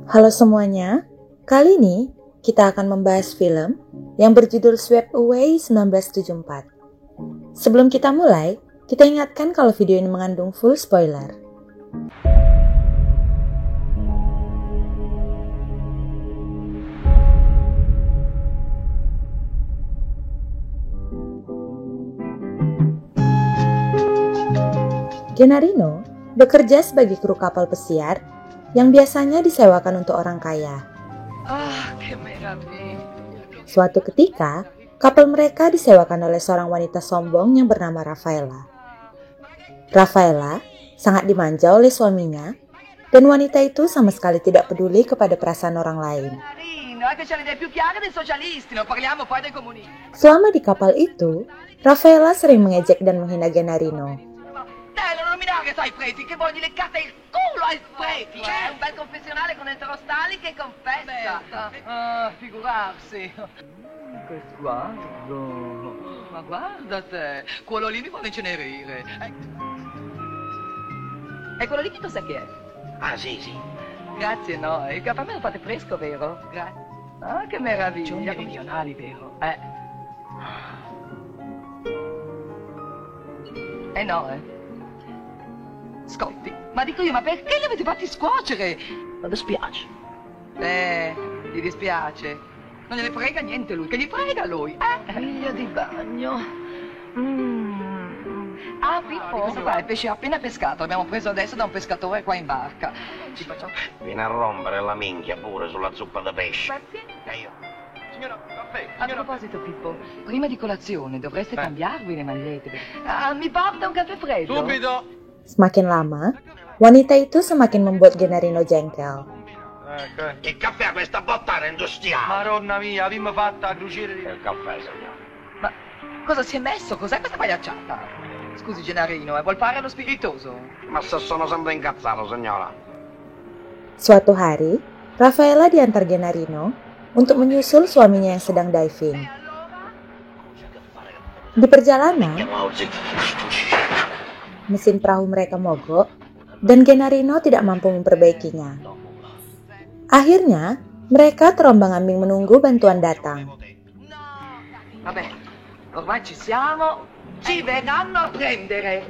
Halo semuanya, kali ini kita akan membahas film yang berjudul Swept Away 1974. Sebelum kita mulai, kita ingatkan kalau video ini mengandung full spoiler. Gennarino bekerja sebagai kru kapal pesiar yang biasanya disewakan untuk orang kaya. Suatu ketika, kapal mereka disewakan oleh seorang wanita sombong yang bernama Raffaella. Raffaella sangat dimanja oleh suaminya, dan wanita itu sama sekali tidak peduli kepada perasaan orang lain. Selama di kapal itu, Raffaella sering mengejek dan menghina Gennarino. Ai preti che voglio leccate il culo ai preti. È un bel confessionale con eterostali che confessa. Figurarsi. Che sguardo. Ma guarda te, quello lì mi vuole incenerire. E quello lì che cos'è che è? Ah, sì. Grazie, no, il caffè me lo fate fresco, vero? Grazie. Ah, che meraviglia. Sono meridionali, vero? No. Scotti, ma dico io, ma perché li avete fatti scuocere? Mi dispiace. Gli dispiace. Non gliene frega niente lui, che gli frega lui, Figlia di bagno. Pippo, questo qua è pesce appena pescato, l'abbiamo preso adesso da un pescatore qua in barca. Ci facciamo... Viene a rompere la minchia pure sulla zuppa di pesce. Perché? Io. Signora, caffè. A proposito, Pippo, prima di colazione dovreste cambiarvi le magliette. Mi porta un caffè freddo? Subito. Semakin lama, wanita itu semakin membuat Gennarino jengkel. Che caffè questa bottana industriale? Madonna mia, abbiamo fatto la crociera di... Il caffè, signora. Ma cosa si è messo? Cos'è questa pagliacciata? Scusi, Gennarino, vuol fare lo spiritoso? Ma se sono sempre incazzato, signora. Suatu hari, Raffaella diantar Gennarino untuk menyusul suaminya yang sedang diving. Di perjalanan, mesin perahu mereka mogok dan Gennarino tidak mampu memperbaikinya. Akhirnya, mereka terombang-ambing menunggu bantuan datang. Vabbè, ormai ci siamo, ci verranno a prendere.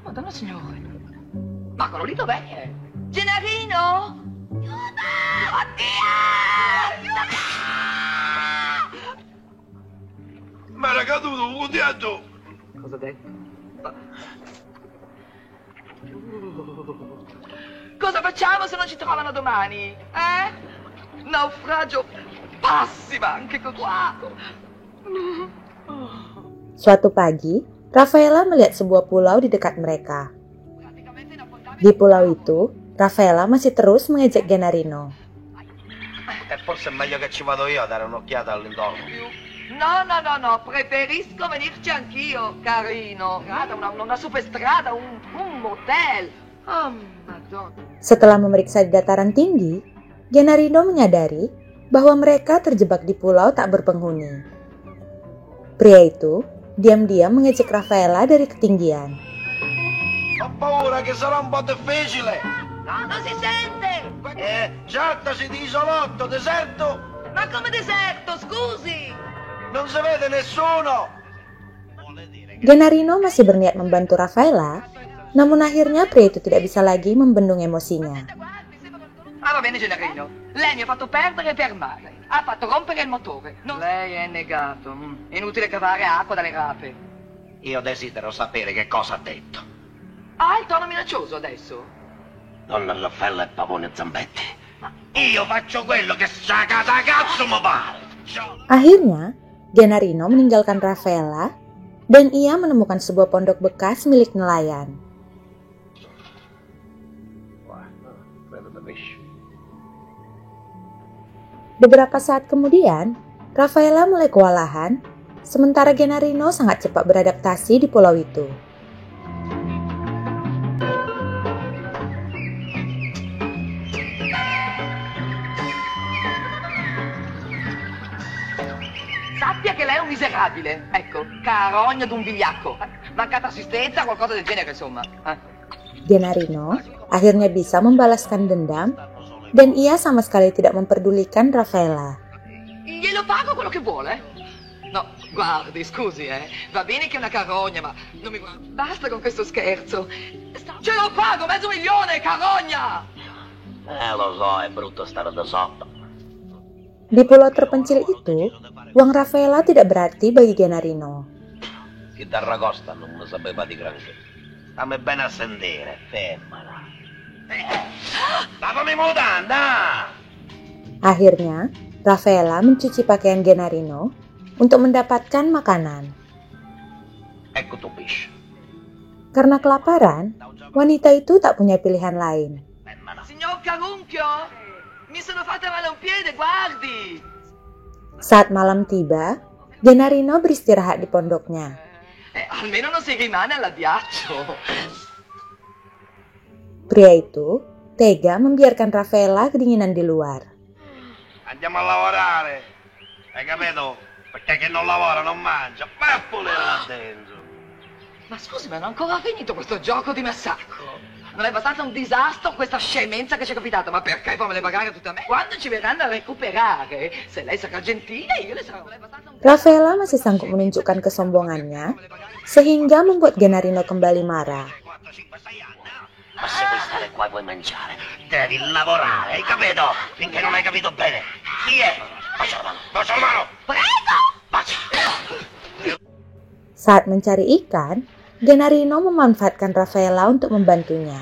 Madonna signore, ma quello lì dov'è? Gennarino! Aiuto! Oddio! Aiuto! Ma era caduto un dietro! Cosa ha detto? Cosa facciamo se non ci trovano domani? Naufragio passiva anche qua! Suatu pagi, Raffaella melihat sebuah pulau di dekat mereka. Di pulau itu, Raffaella masih terus mengejek Gennarino. E forse è meglio che ci vado io a dare un'occhiata all'intorno. No, preferisco venirci anch'io, carino. Una superstrada, un motel. Oh, Madonna. Setelah memeriksa di dataran tinggi, Gennarino menyadari bahwa mereka terjebak di pulau tak berpenghuni. Pria itu diam-diam mengejek Raffaella dari ketinggian. Ho paura che sarà un po' difficile. No, non si sente! Trattasi di isolotto, deserto. Ma come deserto, scusi! Non si vede nessuno. Gennarino masih berniat membantu Raffaella, namun akhirnya pria itu tidak bisa lagi membendung emosinya. Va bene, Gennarino. Lei mi ha fatto perdere per mare. Ha fatto rompere il motore. Lei è negato. Inutile cavare acqua dalle rape. Io desidero sapere che cosa ha detto. Il tono minaccioso adesso? Donna Raffaella e Pavone Zambetti. Io faccio quello che sa cazzo mi pare. Akhirnya, Gennarino meninggalkan Raffaella dan ia menemukan sebuah pondok bekas milik nelayan. Beberapa saat kemudian, Raffaella mulai kewalahan, sementara Gennarino sangat cepat beradaptasi di pulau itu. Sappia che lei è un miserabile. Ecco, carogna d'un vigliacco. Mancata assistenza, qualcosa del genere, insomma. Gennarino akhirnya bisa membalaskan dendam dan ia sama sekali tidak memperdulikan Raffaella. Glielo pago quello che vuole? No, guardi, scusi, va bene che è una carogna, ma non mi guardi. Basta con questo scherzo. Ce lo pago, $500.000, carogna! Lo so, è brutto stare da sotto. Di pulau terpencil itu, uang Raffaella tidak berarti bagi Gennarino. Chi t'arragosta non lo sapeva di granché. Stammi bene a sentire, femmina. Lavami mutanda! Akhirnya, Raffaella mencuci pakaian Gennarino untuk mendapatkan makanan. Ecco tu pesce. Karena kelaparan, wanita itu tak punya pilihan lain. Signor Carunchio, mi sono fatta male un piede, guardi! Saat malam tiba, Gennarino beristirahat di pondoknya. Almeno non si rimane all'addiaccio. Pria itu tega membiarkan Raffaella kedinginan di luar. Andiamo a lavorare. Hai capito? Perché chi non lavora non mangia. Ma pure là dentro. Ma scusi, ma non è ancora finito questo gioco di massacro? Non è abbastanza un disastro questa scemenza che ci è capitata, ma perché farmele pagare tutte a me? Quando ci verranno a recuperare? Se lei sarà gentile, io le sarò... Raffaella masih sanggup menunjukkan kesombongannya, sehingga membuat Gennarino kembali marah. Ma se vuoi stare qua e vuoi mangiare, devi lavorare, hai capito? Finché non hai capito bene. Chi è? Bacia la mano, bacia la mano! Prego! Bacia! Saat mencari ikan, Gennarino memanfaatkan Raffaella untuk membantunya.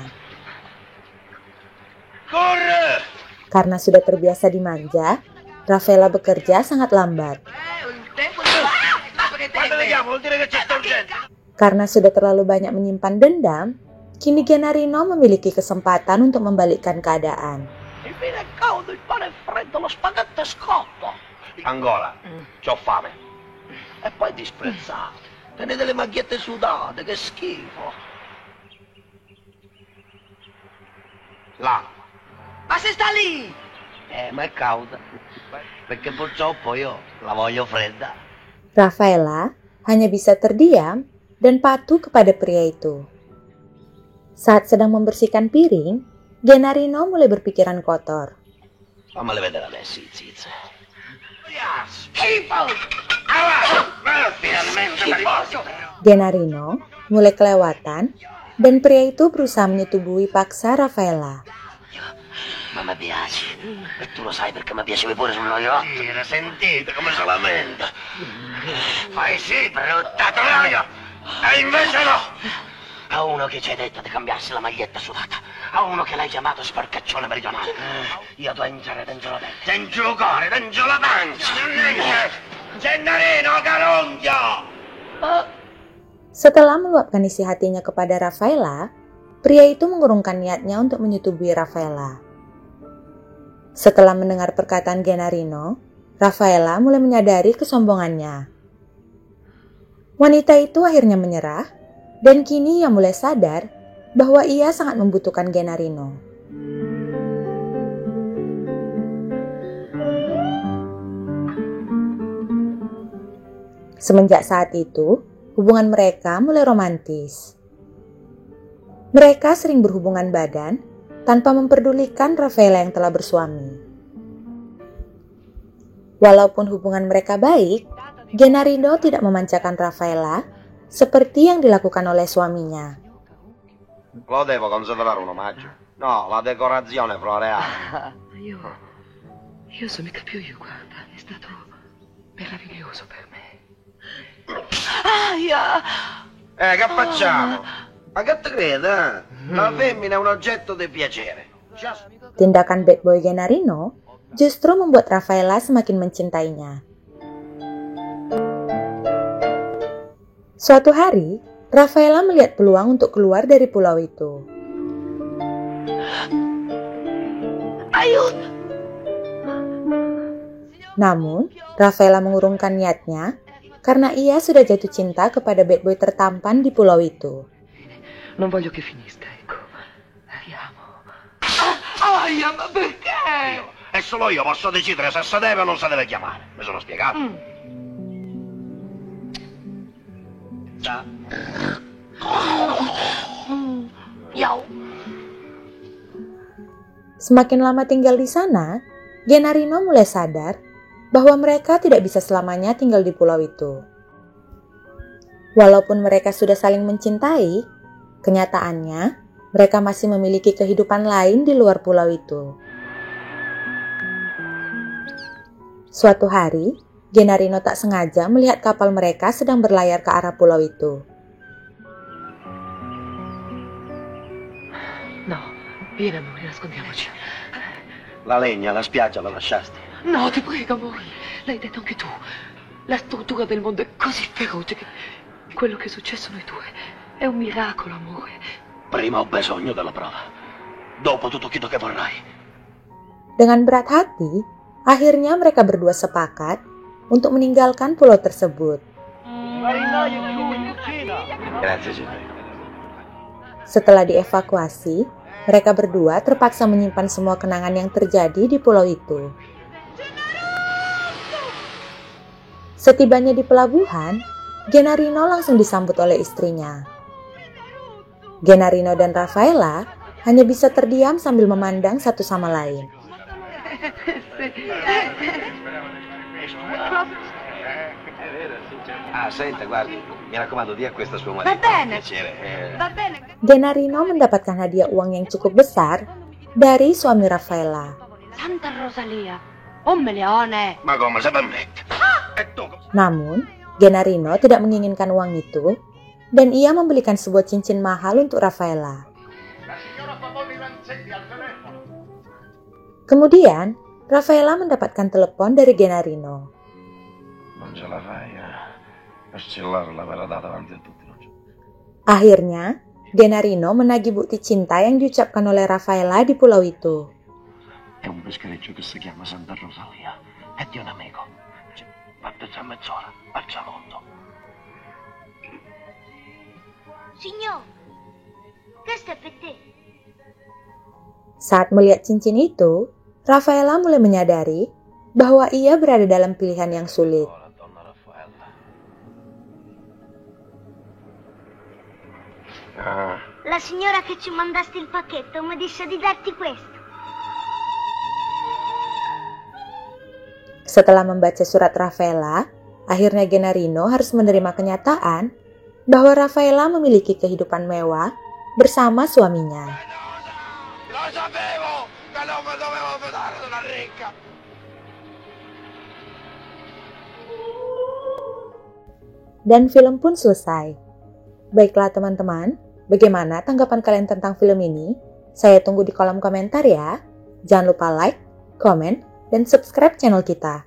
Corre! Karena sudah terbiasa dimanja, Raffaella bekerja sangat lambat. Quando vediamo vuol dire che c'è sta urgenza. Karena sudah terlalu banyak menyimpan dendam, kini Gennarino memiliki kesempatan untuk membalikkan keadaan. Il vino è caldo, il pane è freddo, lo spaghetto è scotto. Ancora, c'ho fame. E poi disprezzato. Tenete le macchiette sudate, che schifo. L'acqua. Ma se sta lì! Ma è calda. Perché purtroppo io la voglio fredda. Raffaella hanya bisa terdiam dan patuh kepada pria itu. Saat sedang membersihkan piring, Gennarino mulai berpikiran kotor. Fammele vedere adesso, zizze. Schifo! Finalmente mi riposo. Gennarino mulai kelewatan dan pria itu berusaha menyetubuhi paksa Raffaella. Ma mi piaci. E tu lo sai perché mi piacevi pure sul noiotto. Sì, sentite come si lamenta. Fai sì, brutta troia. E invece no. A uno che ci hai detto di cambiarsi la maglietta sudata. A uno che l'hai chiamato sporcaccione meridionale. Io devo entrare dentro la testa. Dentro il cuore, dentro la pancia. Gennarino, carunchio. Setelah meluapkan isi hatinya kepada Raffaella, pria itu mengurungkan niatnya untuk menyetubuhi Raffaella. Setelah mendengar perkataan Gennarino, Raffaella mulai menyadari kesombongannya. Wanita itu akhirnya menyerah, dan kini ia mulai sadar bahwa ia sangat membutuhkan Gennarino. Semenjak saat itu, hubungan mereka mulai romantis. Mereka sering berhubungan badan tanpa memperdulikan Raffaella yang telah bersuami. Walaupun hubungan mereka baik, Gennarino tidak memanjakan Raffaella seperti yang dilakukan oleh suaminya. Lo devo considerare un omaggio? No, la decorazione floreale. Io sono mica più io, guarda, è stato meraviglioso per me. Aia! Che facciamo? Ma che te crede? La femmina è un oggetto di piacere. Tindakan bad boy Gennarino justru membuat Raffaella semakin mencintainya. Suatu hari, Raffaella melihat peluang untuk keluar dari pulau itu. Aiut! Namun, Raffaella mengurungkan niatnya karena ia sudah jatuh cinta kepada bad boy tertampan di pulau itu. Non voglio che finisca, ecco. Andiamo. Aia, ma perché? E solo io posso decidere se si deve o non si deve chiamare. Mi sono spiegato? città. Semakin lama tinggal di sana, Gennarino mulai sadar bahwa mereka tidak bisa selamanya tinggal di pulau itu. Walaupun mereka sudah saling mencintai, kenyataannya mereka masih memiliki kehidupan lain di luar pulau itu. Suatu hari, Gennarino tak sengaja melihat kapal mereka sedang berlayar ke arah pulau itu. No, vieni amore, nascondiamoci. La legna, la spiaggia la lasciasti. No, ti prego amore, l'hai detto anche tu. La struttura del mondo è così feroce che quello che è successo a noi due è un miracolo, amore. Prima ho bisogno della prova. Dopo tutto quello che vorrai. Dengan berat hati, akhirnya mereka berdua sepakat untuk meninggalkan pulau tersebut. Grazie, signore. Setelah dievakuasi, mereka berdua terpaksa menyimpan semua kenangan yang terjadi di pulau itu. Setibanya di pelabuhan, Gennarino langsung disambut oleh istrinya. Gennarino dan Raffaella hanya bisa terdiam sambil memandang satu sama lain. Senta, guardi, mi raccomando, dia questa sua Va bene. Va bene. Gennarino mendapatkan hadiah uang yang cukup besar dari suami Raffaella. Santa Rosalia, Om Leone. Ma come si permette? Namun, Gennarino tidak menginginkan uang itu dan ia membelikan sebuah cincin mahal untuk Raffaella. Kemudian, Raffaella mendapatkan telepon dari Gennarino. Non ce la fai, Castellare l'aveva data davanti a tutti. Akhirnya, Gennarino menagih bukti cinta yang diucapkan oleh Raffaella di pulau itu. È un peschereccio che si chiama Santa Rosalia. È di un amico. Parte già mezz'ora, al salotto. Signor, questo è per te. Saat melihat cincin itu, Raffaella mulai menyadari bahwa ia berada dalam pilihan yang sulit. Donna Raffaella. La signora che ci mandaste il pacchetto mi disse di darti questo. Setelah membaca surat Raffaella, akhirnya Gennarino harus menerima kenyataan bahwa Raffaella memiliki kehidupan mewah bersama suaminya. Lo sapevo che non mi dovevo fidare di una ricca. Dan film pun selesai. Baiklah teman-teman, bagaimana tanggapan kalian tentang film ini? Saya tunggu di kolom komentar ya. Jangan lupa like, komen, dan subscribe channel kita.